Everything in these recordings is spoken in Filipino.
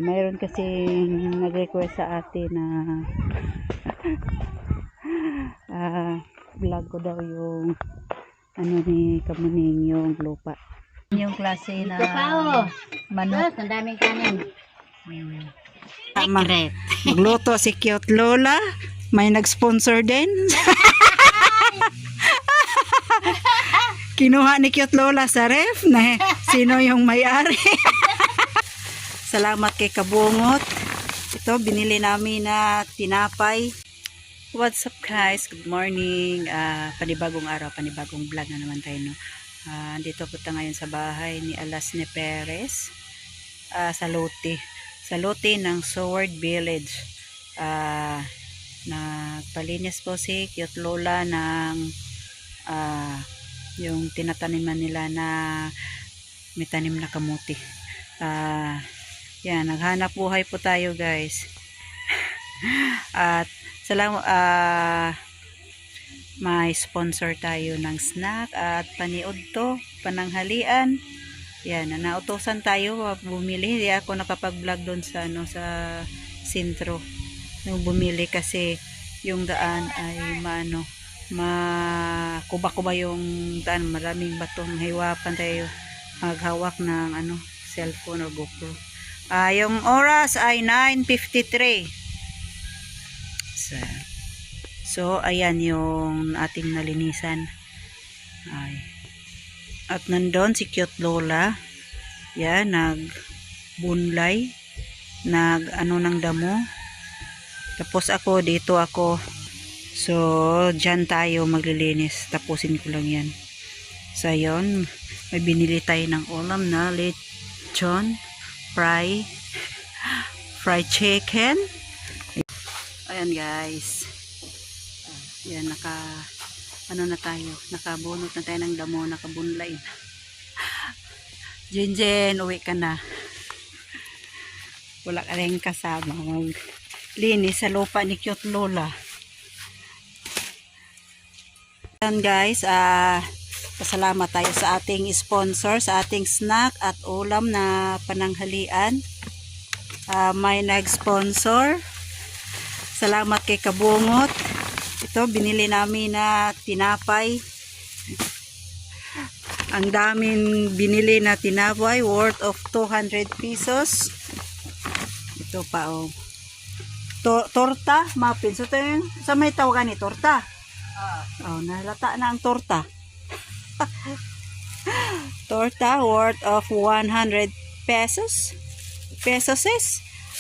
Mayroon kasi nag-request sa atin na vlog ko daw yung ano ni Kamuning, yung lupa. Yung klase na manok. Ang daming kanin. Secret. Magluto si Cute Lola. May nag-sponsor din. Kinuha ni Cute Lola sa ref na sino yung may-ari. Salamat kay Kabungot. Ito, binili namin na tinapay. What's up guys? Good morning. Panibagong araw, panibagong vlog na naman tayo. No? Dito po tayo ngayon sa bahay ni Alasne Perez. Sa Lote. Sa Lote ng Seward Village. Nagpalinis po si Cute Lola ng yung tinataniman nila na may tanim na kamuti. Yan, naghanap buhay po tayo guys. At salamat, may sponsor tayo ng snack at paniudto, pananghalian. Yan, nautosan tayo bumili. Hindi ako nakapag-vlog doon sa sa sentro. Nung bumili kasi yung daan ay makuba-kuba yung daan, maraming batong, hiwapan tayo maghawak ng cellphone o GoPro. Yung oras ay 9:53. So ayan yung ating nalinisan. At nandun si Cute Lola. Yan, nagbunlay, ng damo. Tapos ako dito ako. So dyan tayo maglilinis. Tapusin ko lang yan. So yun, may binili tayo ng ulam na lechon, fried chicken. Ayan guys. Yan, na tayo, nakabunot na tayo ng damo, nakabunlay. Jinjen, uwi ka na. Wala ka rin kasama maglinis sa lupa ni Cute Lola. Ayan guys, pasalamat tayo sa ating sponsor, sa ating snack at ulam na pananghalian. May nag-sponsor. Salamat kay Kabungot. Ito, binili namin na tinapay. Ang daming binili na tinapay, worth of 200 pesos. Ito pa, oh. Torta, muffin. So, ito yung, sa may tawagan ni torta. Oh, nalata na ang torta. Torta, worth of 100 pesos.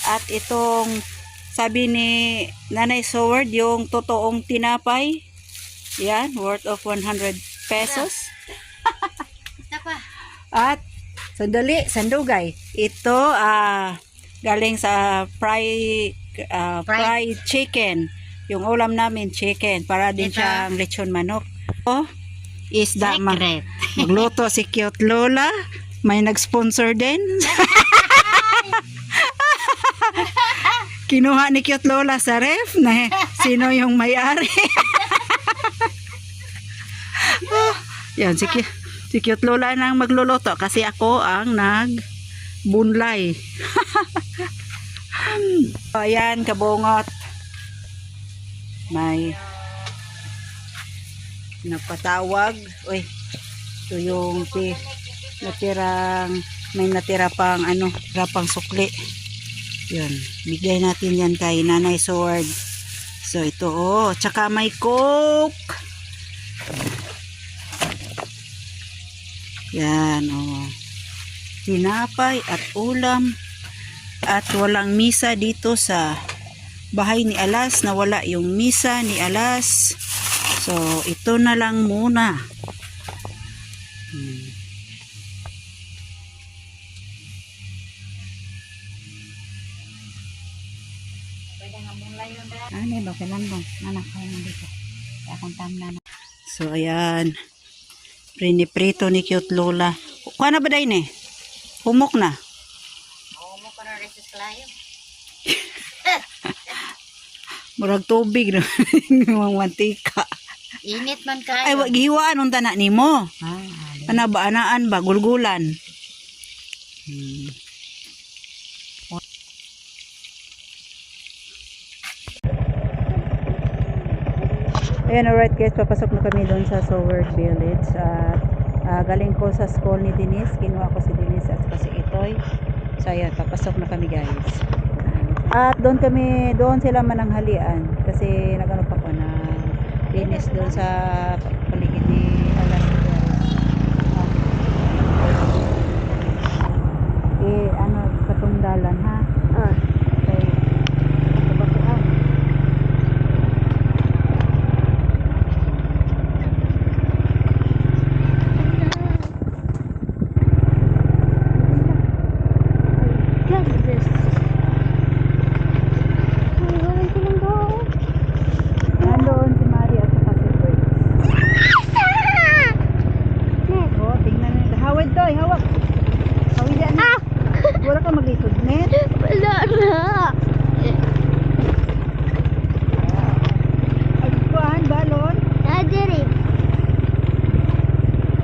At itong sabi ni Nanay Seward, yung totoong tinapay, yan, worth of 100 pesos. At sandugay. Ito galing sa fried chicken. Yung ulam namin chicken, para din siyang lechon manok. Isda. Magluto si Cute Lola. May nag-sponsor din. Kinuha ni Cute Lola sa ref na sino yung may-ari. Yan, si Cute Lola nang magluluto kasi ako ang nagbunlay. Ayan, Kabungot. May napatawag. Uy, ito yung may natira pang sukli. Yun, bigay natin yan kay Nanay Seward. So ito, tsaka may coke. Yan, tinapay at ulam. At walang misa dito sa bahay ni Alas, na wala yung misa ni Alas. So ito na lang muna. So ayan, priniprito ni Cute Lola. Kuha na ba day ni? Humok na. Humok ka na rin sa klayo. Murag tubig na yung mantika. Init man kayo. Ay, wag hiwaan nung tanak ni mo. Anaan ba? Gulgulan. Ayan, alright guys, papasok na kami doon sa Soward Village. At galing ko sa school ni Denise. Kinuha ko si Denise at si Itoy. So ayan, papasok na kami guys. At doon sila mananghalian. Kasi nagano pa ko na Denise doon sa paligid ni Alas. Ano, katundalan ha? Okay. Kabasuhan. Nandoon si Mari at saka si Grace. Oh, tingnan nila. Hawid to, hawak. Hawid yan. Wala ka maglikod net. Wala na. Ay, kuhaan, balon. Nadiri.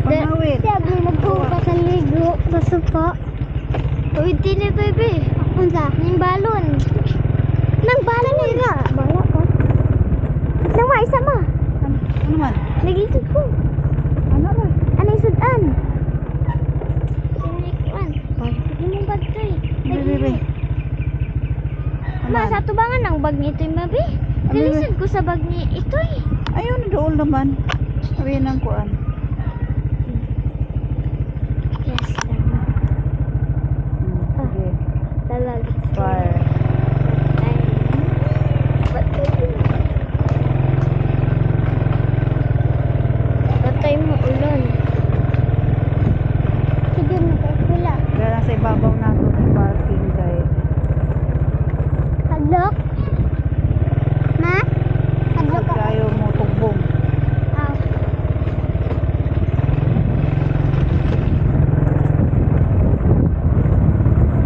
Panghawid. Sabi nagbuka sa ligo sa sopa. Uy, tini baby. Unsa? Ning balon. Nang balon nga. Bala ko. Nang wa isa ma. Ano man? Nagitid ko. Ano man? Ano yung sudan? Sinikuan. Hindi mo bag to eh. Bebe. Ma, sa tubangan ng bag ni Itoy, mabi. Nilisan ko sa bag ni Itoy. Ayun, doon naman. Sabihin ng kuan. Yes, Sige. talag. Fire. Patay mo ulan. Sige mo tayo pula. Wala lang sa ibabaw nato ng parking guys. Hadlok? Ma? Hadlok Huwag tayo mo tugbong. Ah.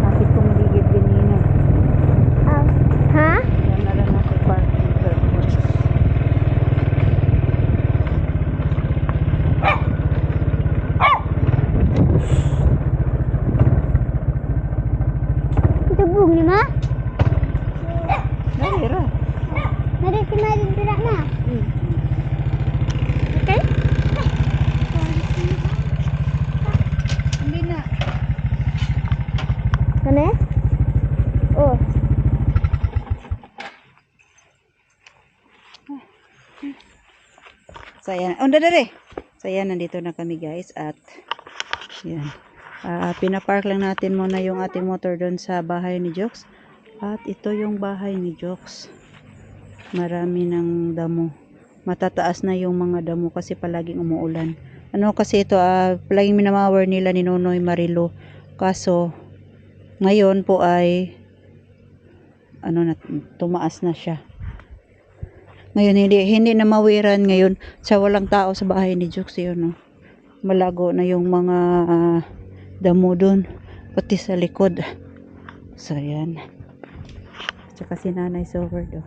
Kapit kong ligid ganina. Ah. Ha? Yan na lang nasa parking guys. Tubog ni ma? Nalira. Nari si Marin pira na. Okay? Hindi na. Kane? Oh. So ayan. Oh, dali. So ayan, nandito na kami guys. At yan. Pinapark lang natin muna yung ating motor doon sa bahay ni Jokes. At ito yung bahay ni Jokes. Marami ng damo. Matataas na yung mga damo kasi palaging umuulan. Ano kasi ito, palaging minamawar nila ni Nonoy Marilo. Kaso, ngayon po ay tumaas na siya. Ngayon hindi na mawiran ngayon sa walang tao sa bahay ni Jokes yun, no. Malago na yung mga damo doon pati sa likod. So yan. Tsaka si Nanay Soward oh.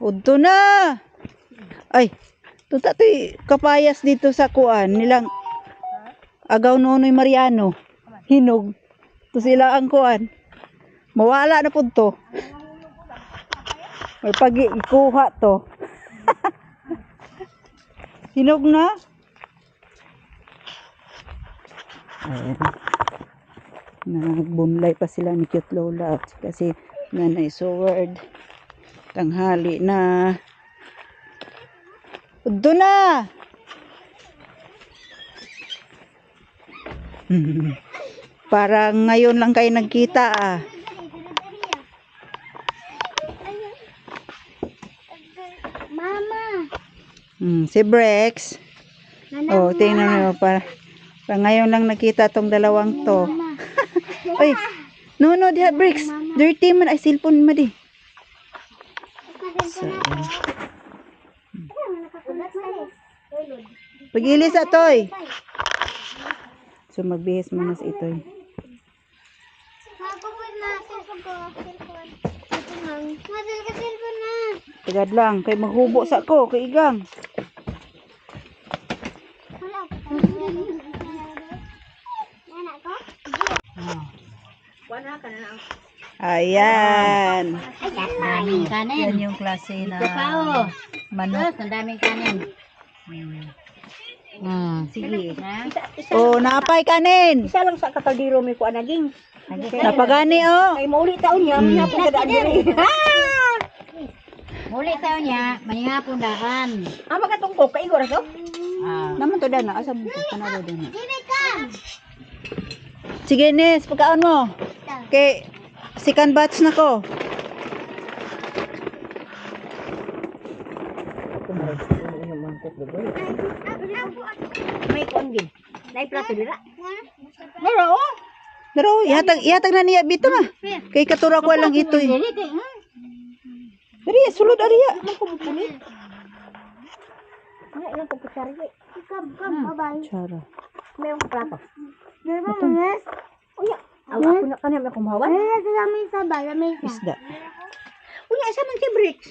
Udto na. Ay, tuta to'y kapayas dito sa kuan nilang Agaw Nonoy Mariano. Hinog. To sila ang kuan. Mawala na pud to. May ikuha to. Hinog na. Ayan. Nagbunlay pa sila ni Cute Lola kasi Nanay Soward. Tanghali na. Udto na. Parang ngayon lang kayo nagkita ah. Mama. Si Brex. Oh, tingnan mo parang ngayon lang nakita tong dalawang to. Oy, no diha Brex. Dirty man ay cellphone mo di. So, pagilis atoy. So magbihis muna sa itoy. Tagad lang kay maghubo sa ko kay igang. Ayan. Daming kanin. Yan yung klase na manok. Ang daming kanin. Sige. Ha? Oh, napay kanin. Isa lang sa kakaldiro may kuan naging. Napagani oh. Kay mauli taon niya, Mm. mga pagdaan diri. Muli tayo niya, manihapon daan. Ah, magatungkok kay igor to. Naman to dana, asa mo to? Kanado dana. Sige Nes, pagkaon mo. Kay second batch na ko. May kuan gid. Nay plato dira. Pero oh. Pero ihatag na niya bito ma. Kay katura ko lang ito. Dali, sulod ariya. Ana ilang kutsara gid. Bye-bye. Chara. May ang plato. Yes. Unya, awa ko na kanang may kumawan. Ay, sa lamesa ba? Lamesa. Isda. Unya isa man si bricks.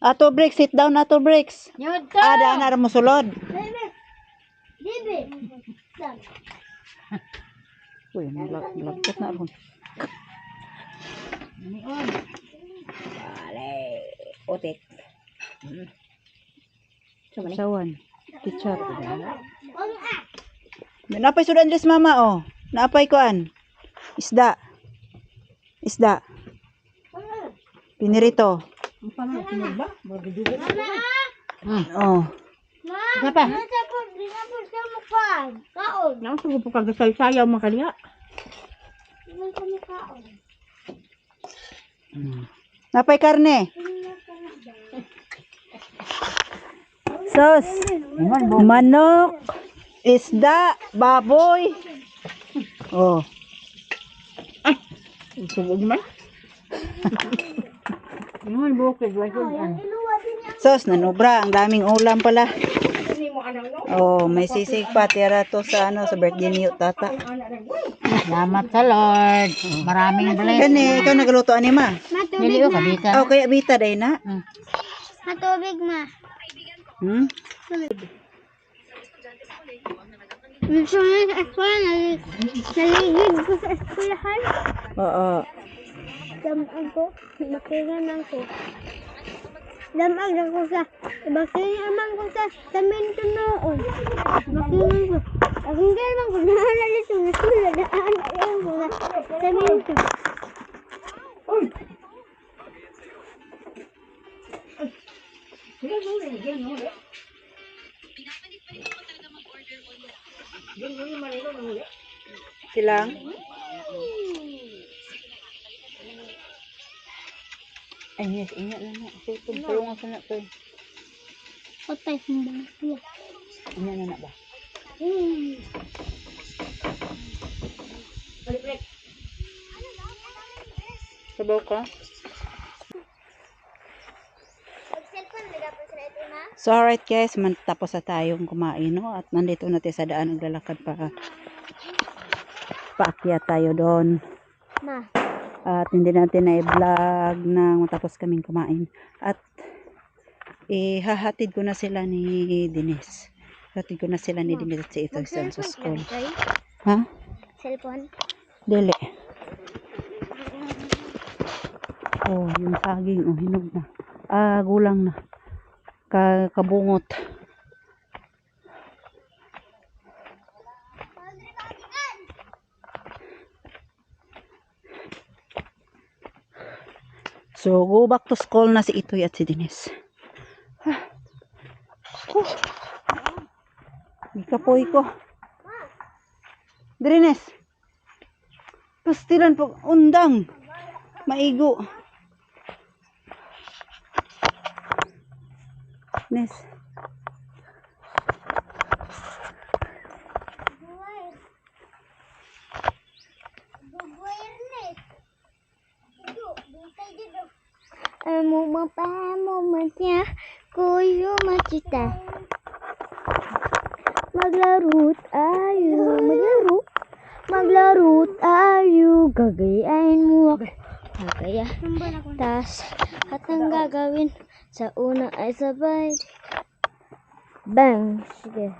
Ato breaks, sit down ato breaks. Yun to! Ada na mo sulod. Bebe. Bebe. Uy, nalagkat na ako. Anion. Wale, otek. Sawan. Ketchup. Napay sudan dres mama oh. Napay kuan. Isda. Isda. Pinirito. Ang pangalanan ba? Magdudugo. Oh. Ma, Apa? nasa po, di na po siya mukhaan. Kaon. Nang sugo po kag sayaw makaliya. Di na siya mukhaan. Napay karne. Sos. Manok. Isda. Baboy. Oh. Sugo man. Yun, bukid. Wala Iluwa din niya. Sos, nanubra. Ang daming ulam pala. Hindi mo anang no. Oh, may sisig pa. Tira to sa ano, sa birthday niyo tata. Salamat sa Lord. Maraming bless. Kani, ikaw nagluto ani ma. Matubig Nili o ma. kabita. Oh, kaya bita day na. Matubig ma. Hmm? Gusto mo sa eskwela, naligid ko sa eskwelahan. Oo. Damag ko, bakiran ko. Damag ako sa, bakiran ko sa samento noon. Bakiran ko. Akong gano'n ko, naalala ito, nasula, daan ko sa samento. Silang? Ay, yes, ingat na na. Tulungan ko na to. Patay kong balasya. Ingat na na ba? Sabaw ka? So alright guys, tapos na tayong kumain no? At nandito natin sa daan, naglalakad pa. Paakyat tayo doon. Ma. At hindi natin na i-vlog na matapos kaming kumain. At hahatid ko na sila ni Dines. Hahatid ko na sila ni Dines at si ito sa school. Ha? Cellphone? Dili. Oh, yung saging, oh, hinog na. Gulang na. Kabungot. So, go back to school na si Itoy at si Dines. Ikapoy ko. Dines. Pastilan po. Undang. Maigo. Nes. Mo matya kuyo macita. Maglaro tayo, gagayain mo ako. Kagaya, tas at ang gagawin sa una ay sabay. Bang! Sige.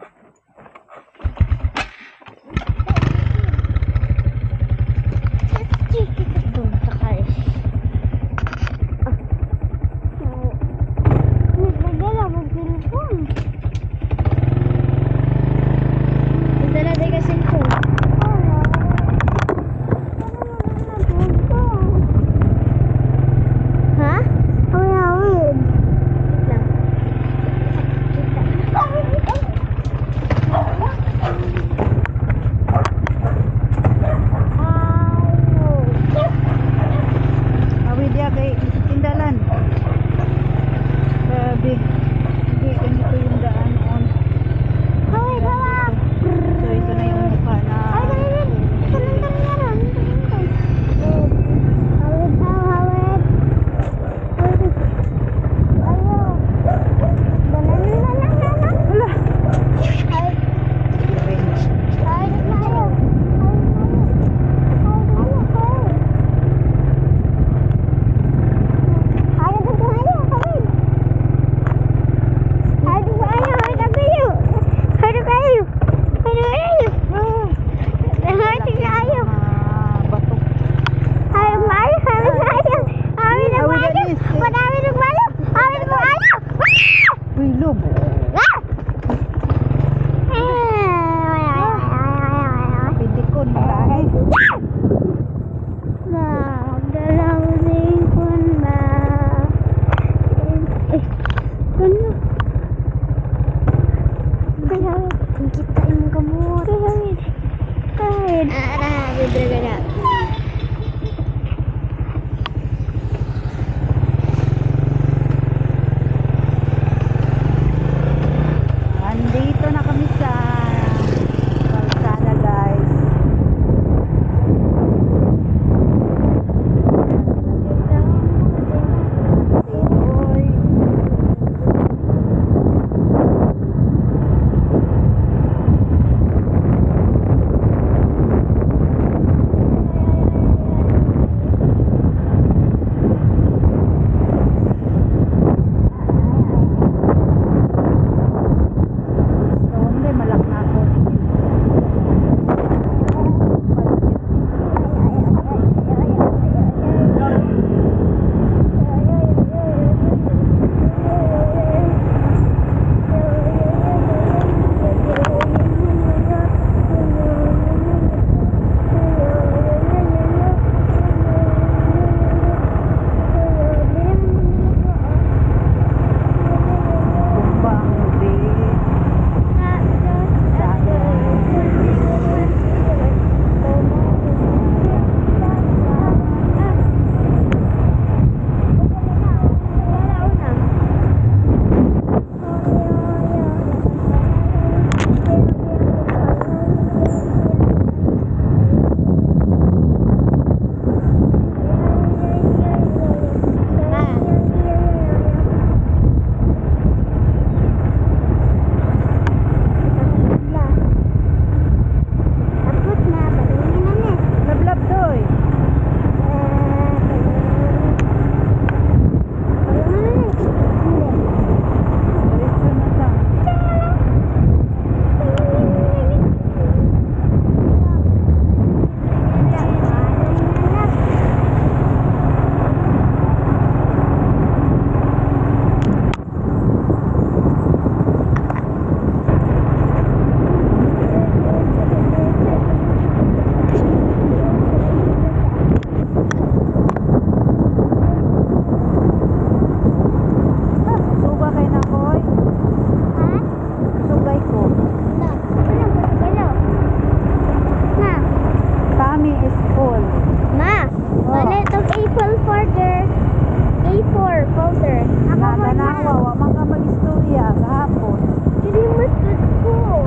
A4 folder. Ako mo na. Naganawa, wa man ka mag-istorya kahapon. Kilimot ko.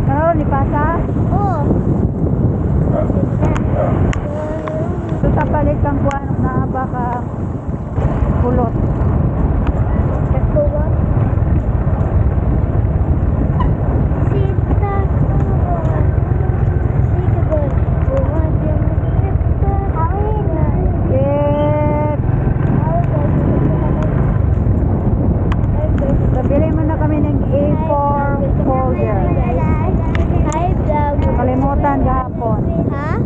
Karon ni pasa? Oh. So sa palit kang kuan na baka kulot. Kakuha. Sita ko. Sikabot. Buhat yung sita. Awin na. Yes. Nabili mo na kami ng A4 folder. Kalimutan kahapon. Ha?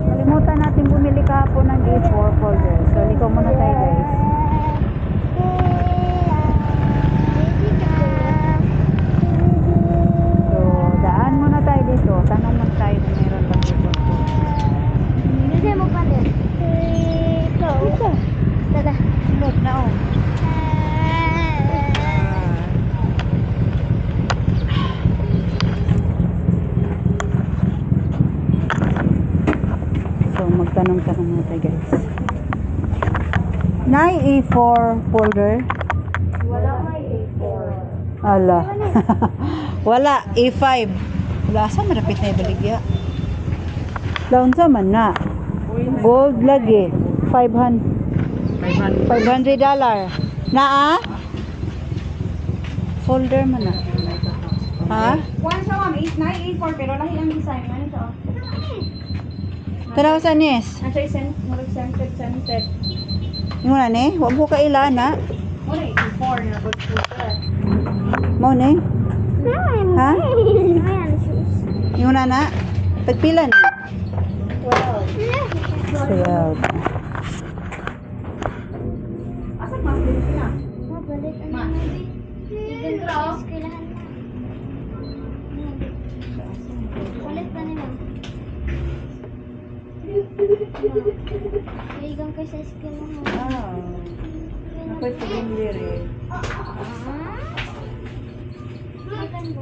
Kalimutan natin bumili kahapon ng A4 folder. So liko muna tayo guys. So daan muna tayo dito. Tanong muna tayo kung meron bang A4 folder. Bisa mo pa din. Ito. Tada. Look na oh. So magtanong-tanong muna tayo guys. Nay A4 folder? Wala may A4. Ala. Wala A5. Wala sa marapit na ibaligya. Laon sa man na. Gold lagi. $500. Na folder man na. Ha? One sa ma'am, 8 pero lahi ang design. Ano ito? Tanaw sa Nes. Ano siya scented. Yung na ni, wag mo ka ila na. Wala, 84 na good shooter. Mo ni. Ha? Ayan, shoes. Yung na na. Tagpila ni. 12. 12. Asan mas din sila? Mabalik ang Ma. Igan ko sa eskwelahan na. Ulit pa nila. Igan ko sa eskwelahan. Ako'y pagin eh. Maganda.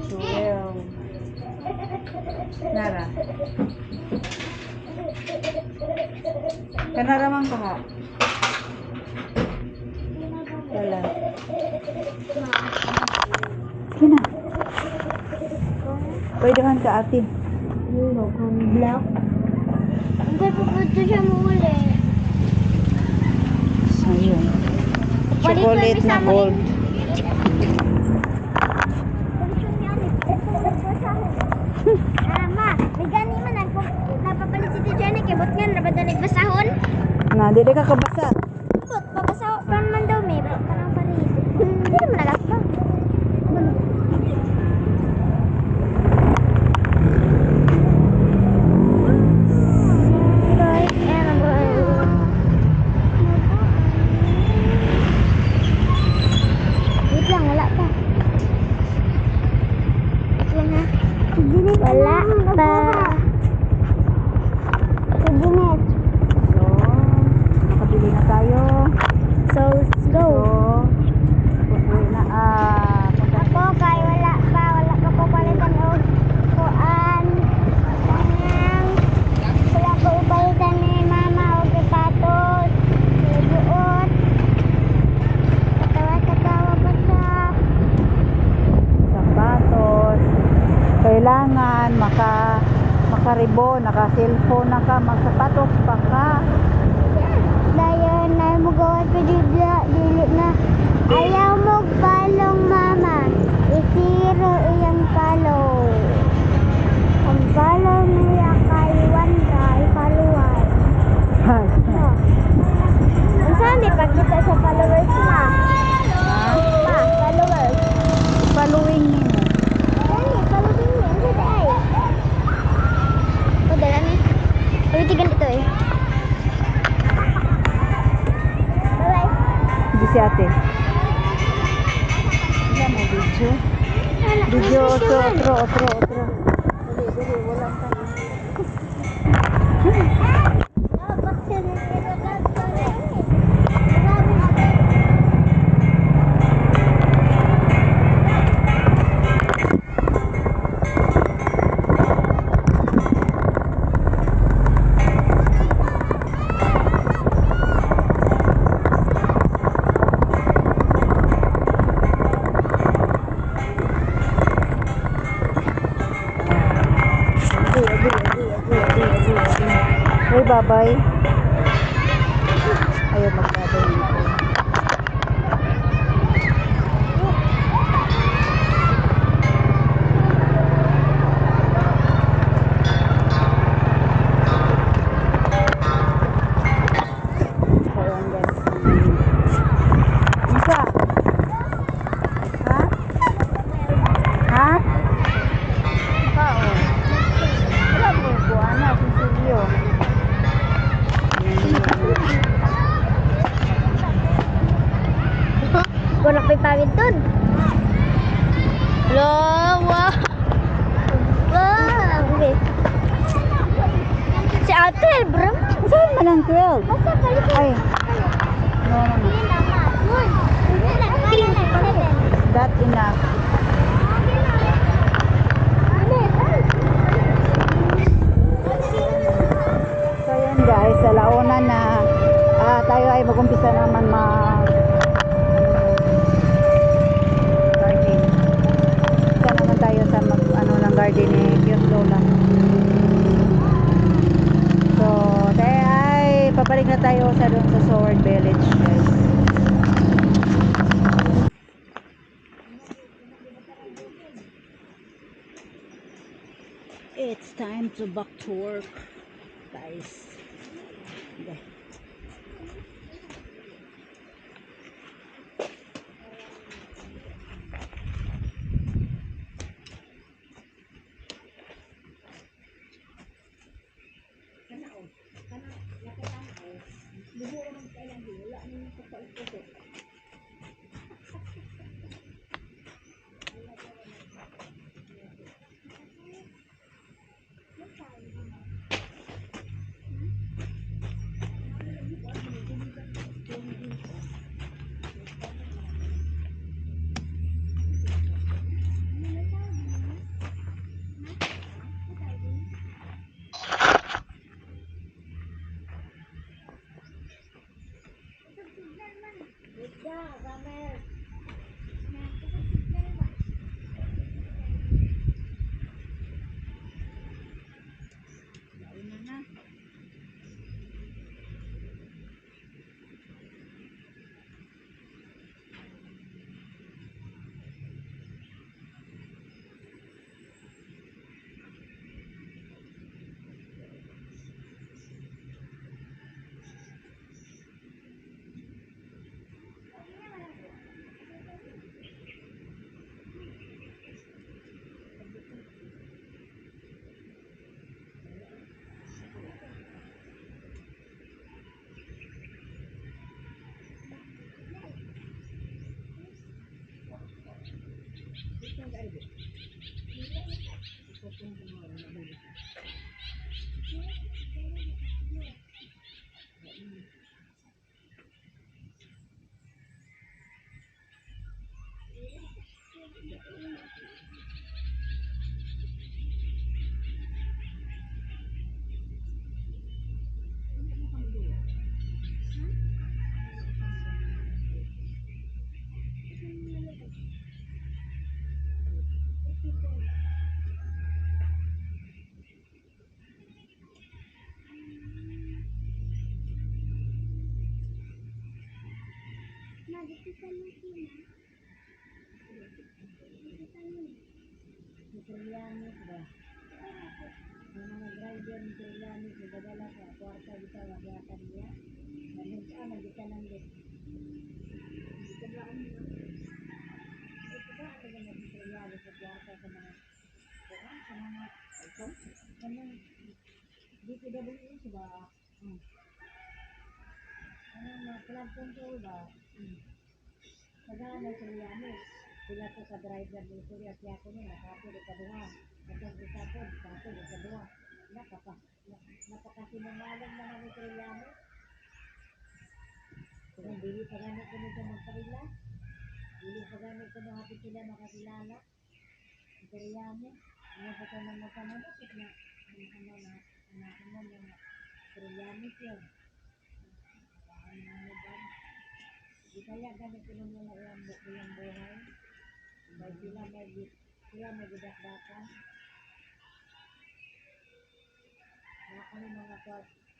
12. Nara. Kanaraman ko ha. Wala. Kina. Pwede ka ate. Black. Ang ganda po siya muli. Ayun. Chocolate na gold. Ma, may gani man ako. Napapalit si Tijani kay bot nga nabadalig basahon. Na, di ka kabasa. Bot, pabasaw pa man daw may bot pa nang palit. Hindi naman nagaspa. Wait lang, wala pa. Wait lang ha. Wala pa. Kabinet. So, nakabili na tayo. So, let's go. So, uwi na Ako kay wala pa ko palitan og kuan. Kanang wala ko palitan ni mama og sapatos. Duot. Katawa pa sa sapatos. Kailangan makaribon, naka-cellphone na ka, magsapatos pa ka. dayon na mugawad pa dili na. Ayaw mo palong mama. Isiro iyang palo. Ang palo niya kay Wanda, ipaluan. Ang saan ipagkita sa followers na? Ma, followers. Following mo. Dali, following mo. Ang ganda ay. O, dala ni. Pagitigan ito eh. Bye-bye. Hindi si ate. Wala mo video. Video, otro. Dali, walang tanong. magbabay. Ayaw magbabay dito. Ayan guys. Isa. Ha? Ha? Kao. Wala mo buwan na sinsilyo. Wala ko'y pawid dun. Lawa. Wow. Okay. Si Ate, bro. Saan man ang 12? Basta kayo. Ay. No, no, no. That enough. So yan guys, sa launa na tayo ay mag-umpisa naman garden. Isa naman tayo sa ng garden ni Cute Lola. So, tayo ay papalik na tayo sa doon sa Sword Village guys. It's time to back to work, guys. Okay.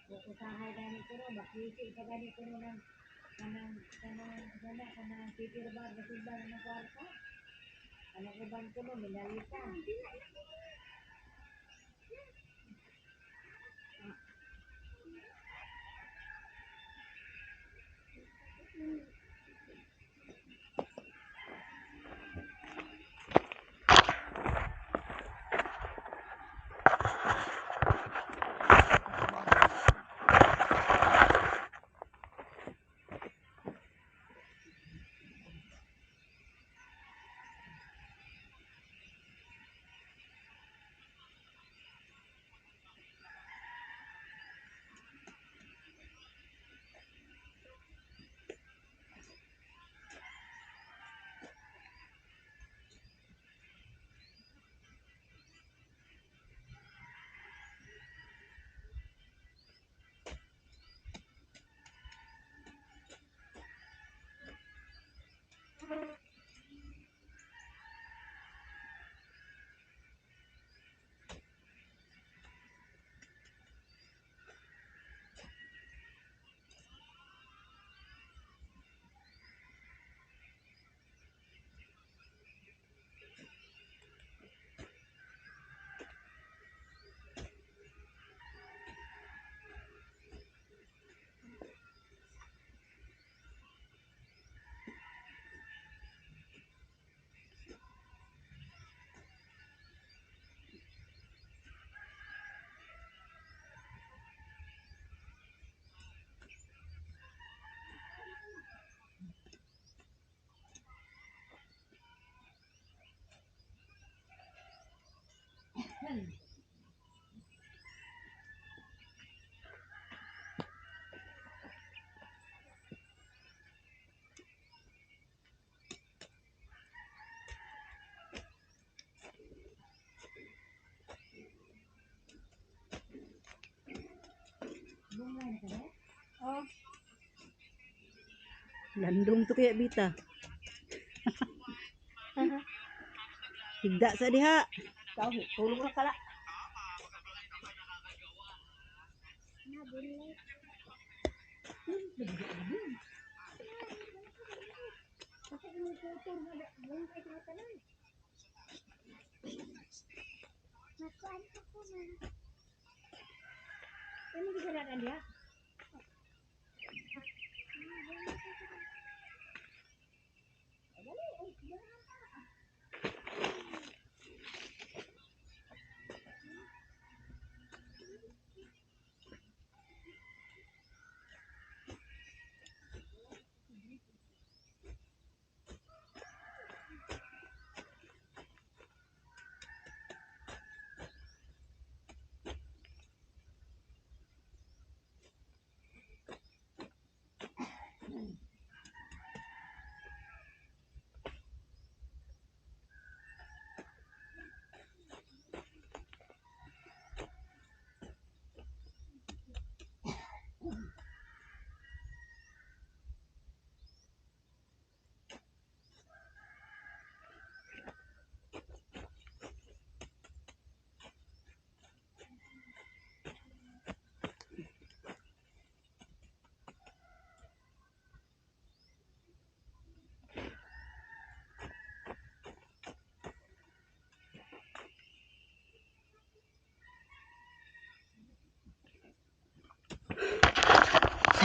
Usahay gani ko no, bakisi sa gani ko no ng kanang Peter Bar, kasi ba ng kwarta? Ano ko ba ko no, minalita. Landong to kaya bita. Higda sa diha. Tao, tulog na kala. Ano gisarakan dia?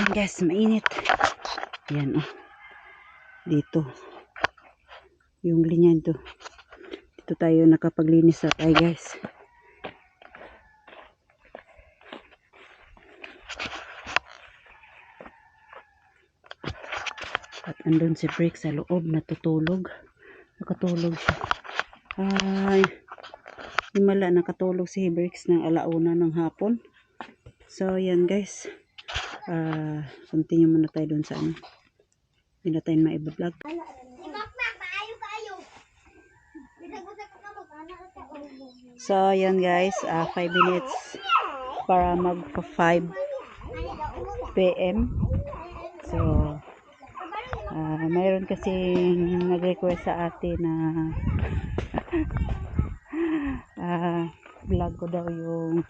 Ayan guys, mainit. Yan oh. Dito. Yung linya ito. Dito tayo nakapaglinis sa tayo guys. At andun si Brick sa loob, natutulog. Nakatulog siya. Ay, himala, nakatulog si Bricks ng alauna ng hapon. So, yan guys. Continue muna tayo dun sa ano. Hindi na tayo maiba-vlog. So, yan guys. 5 minutes para magpa 5 PM. So, mayroon kasi nag-request sa atin na vlog ko daw yung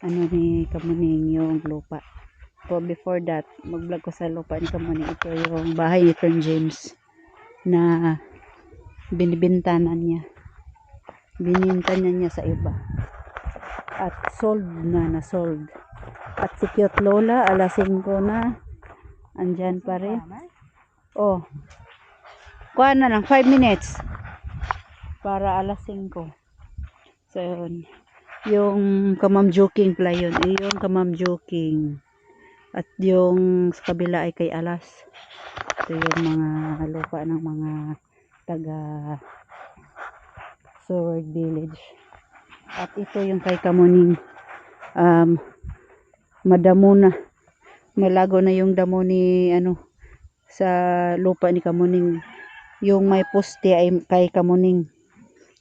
ano ni Kamuning yung lupa. So before that, mag-vlog ko sa lupa ni Kamuning. Ito yung bahay ni Tern James na binibintanan niya. Bininta niya sa iba. At sold na sold. At si Cute Lola, alas 5 na. Andyan pa rin. Oh. Kuha na lang, 5 minutes. Para alas 5. So, yun. Yung Kamam Joking pala yun. Yung Kamam Joking. At yung sa kabila ay kay Alas. Ito yung mga lupa ng mga taga Sword Village. At ito yung kay Kamuning. Madamo na. Malago na yung damo ni sa lupa ni Kamuning. Yung may poste ay kay Kamuning.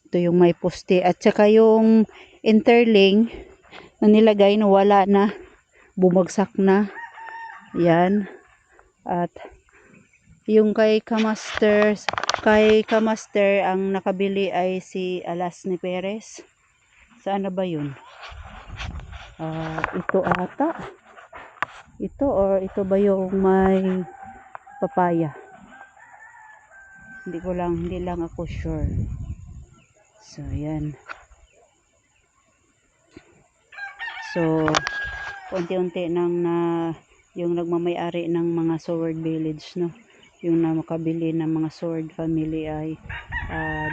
Ito yung may poste. At saka yung interling na nilagay na wala na. Bumagsak na. Yan. At yung kay Kamaster ang nakabili ay si Alas ni Perez. Saan na ba yun? Ito ata. Ito or ito ba yung may papaya? Hindi lang ako sure. So, yan. So, unti-unti nang yung nagmamay-ari ng mga Sword Village, no? Yung na makabili ng mga Sword family ay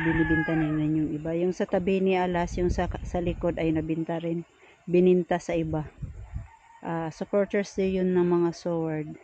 binibinta nila yung iba. Yung sa tabi ni Alas, yung sa likod ay nabinta rin. Bininta sa iba. Supporters din yun ng mga Sword.